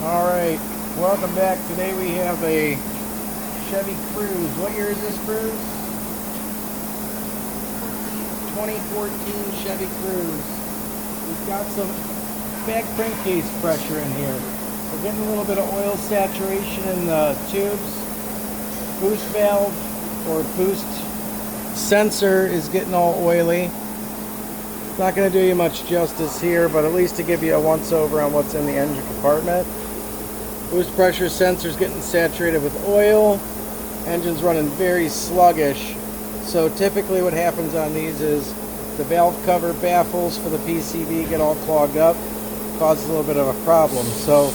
Alright, welcome back. Today we have a Chevy Cruze. What year is this Cruze? 2014 Chevy Cruze. We've got some back crankcase pressure in here. We're getting a little bit of oil saturation in the tubes. Boost valve or boost sensor is getting all oily. It's not going to do you much justice here, but at least to give you a once over on what's in the engine compartment. Boost pressure sensor is getting saturated with oil. Engine's running very sluggish. So typically what happens on these is the valve cover baffles for the PCV get all clogged up, causes a little bit of a problem. So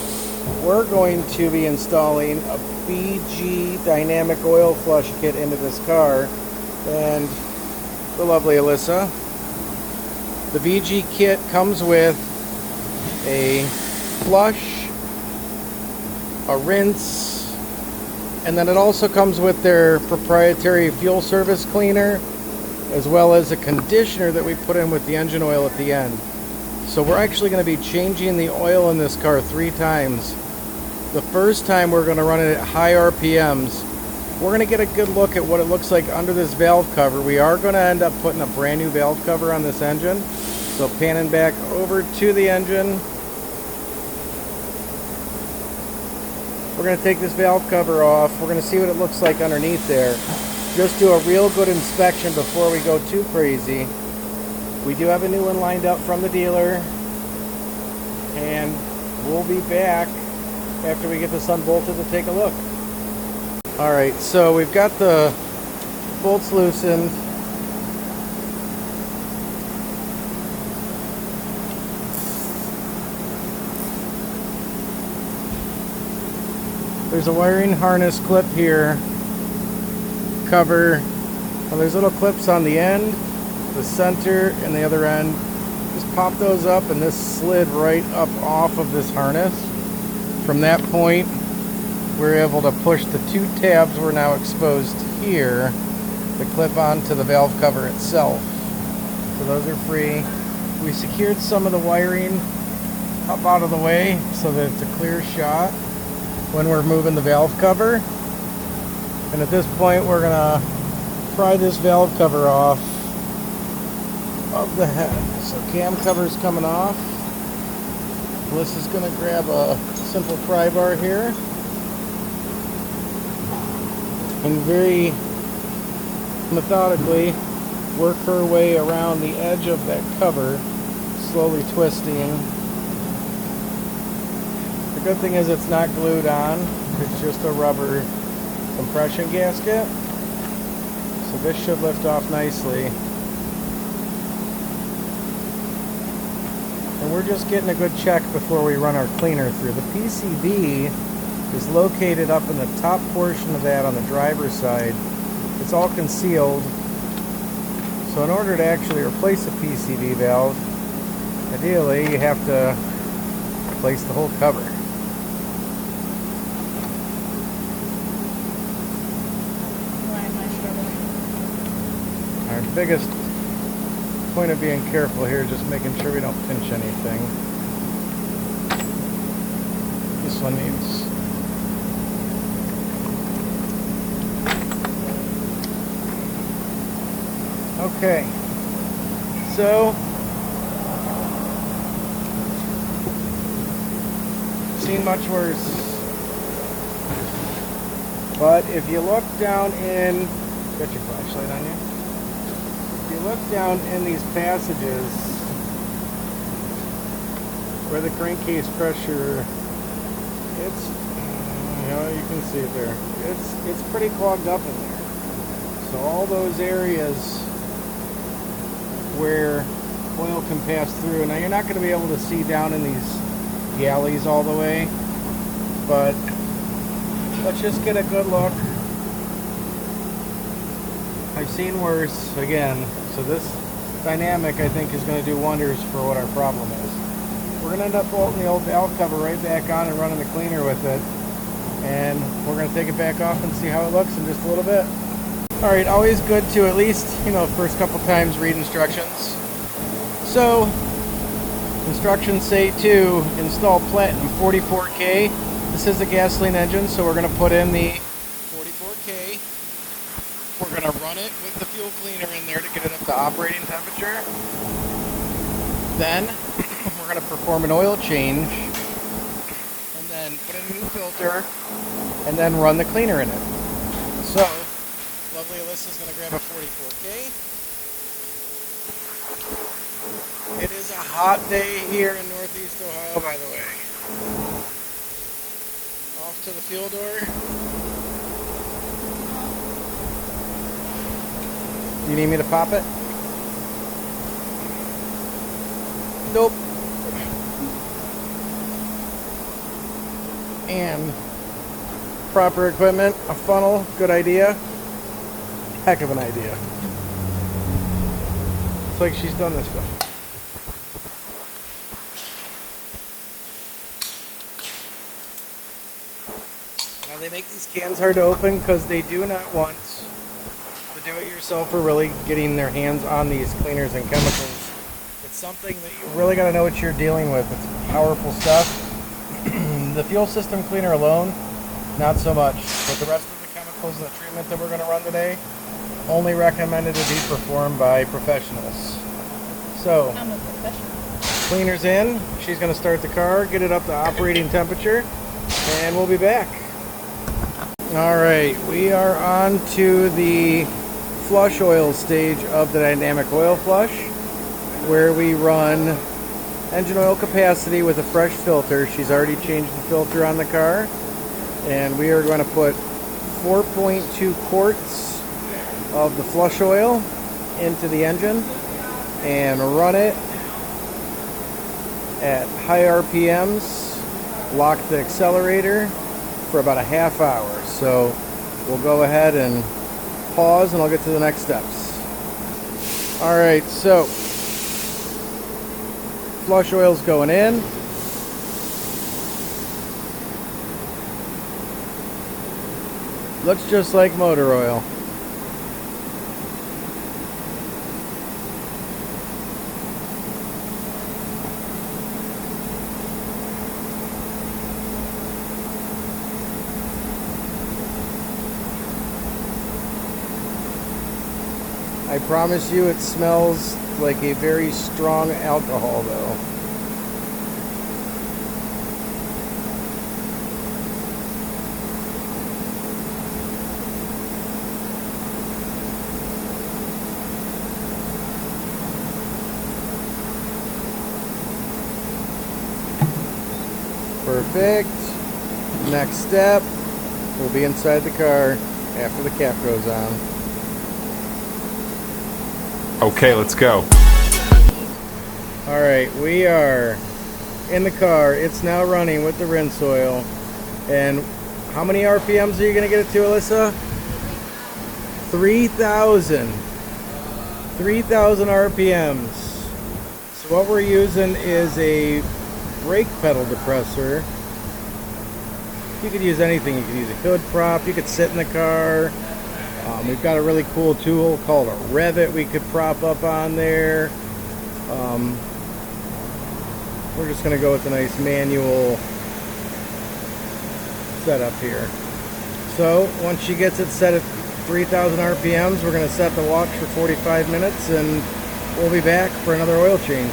we're going to be installing a BG dynamic oil flush kit into this car, and the lovely Alyssa. The BG kit comes with a flush, a rinse, and then it also comes with their proprietary fuel service cleaner, as well as a conditioner that we put in with the engine oil at the end. So we're actually going to be changing the oil in this car 3 times. The first time we're going to run it at high RPMs. We're going to get a good look at what it looks like under this valve cover. We are going to end up putting a brand new valve cover on this engine. So panning back over to the engine. We're going to take this valve cover off. We're going to see what it looks like underneath there. Just do a real good inspection before we go too crazy. We do have a new one lined up from the dealer, and we'll be back after we get this unbolted to take a look. Alright, so we've got the bolts loosened. There's a wiring harness clip here, cover. Well, there's little clips on the end, the center, and the other end. Just pop those up, and this slid right up off of this harness. From that point, we're able to push the 2 tabs we're now exposed here to clip onto the valve cover itself. So those are free. We secured some of the wiring up out of the way so that it's a clear shot when we're moving the valve cover. And at this point we're gonna pry this valve cover off of the head. So cam cover's coming off. Alyssa's gonna grab a simple pry bar here and very methodically work her way around the edge of that cover, slowly twisting. The good thing is it's not glued on, it's just a rubber compression gasket. So this should lift off nicely. And we're just getting a good check before we run our cleaner through. The PCV is located up in the top portion of that on the driver's side. It's all concealed. So in order to actually replace a PCV valve, ideally you have to replace the whole cover. Our biggest point of being careful here is just making sure we don't pinch anything. This one needs okay. So seen much worse. But if you look down in, got your flashlight on you? If you look down in these passages where the crankcase pressure, it's, you know, you can see it there. It's pretty clogged up in there. So all those areas where oil can pass through. Now you're not going to be able to see down in these galleys all the way, but let's just get a good look. I've seen worse again, so this dynamic I think is going to do wonders for what our problem is. We're going to end up bolting the old valve cover right back on and running the cleaner with it, and we're going to take it back off and see how it looks in just a little bit. Alright, always good to at least, you know, first couple times read instructions. So Instructions say to install Platinum 44K. This is a gasoline engine, so we're going to put in the 44K. We're going to run it with the fuel cleaner in there to get it up to operating temperature. Then we're going to perform an oil change and then put in a new filter and then run the cleaner in it. So, lovely Alyssa's going to grab a 44K. It is a hot day here in Northeast Ohio, by the way. Off to the fuel door. Do you need me to pop it? Nope. And proper equipment, a funnel, good idea. Heck of an idea. It's like she's done this stuff. Now they make these cans hard to open because they do not want the do-it-yourselfer really getting their hands on these cleaners and chemicals. It's something that you really got to know what you're dealing with. It's powerful stuff. The fuel system cleaner alone, not so much. But the rest of the chemicals and the treatment that we're going to run today, only recommended to be performed by professionals. So, I'm a professional. Cleaner's in. She's going to start the car, get it up to operating temperature, and we'll be back. Alright, we are on to the flush oil stage of the dynamic oil flush, where we run engine oil capacity with a fresh filter. She's already changed the filter on the car, and we are going to put 4.2 quarts of the flush oil into the engine and run it at high RPMs, lock the accelerator for about a half hour. So we'll go ahead and pause and I'll get to the next steps. Alright, so flush oil's going in. Looks just like motor oil. I promise you it smells like a very strong alcohol though. Perfect. Next step, we'll be inside the car after the cap goes on. Okay, let's go. Alright, we are in the car. It's now running with the rinse oil. And how many RPMs are you going to get it to, Alyssa? 3,000. 3,000 RPMs. So what we're using is a brake pedal depressor. You could use anything. You could use a hood prop. You could sit in the car. We've got a really cool tool called a Revit we could prop up on there. We're just going to go with a nice manual setup here. So once she gets it set at 3,000 RPMs, we're going to set the watch for 45 minutes and we'll be back for another oil change.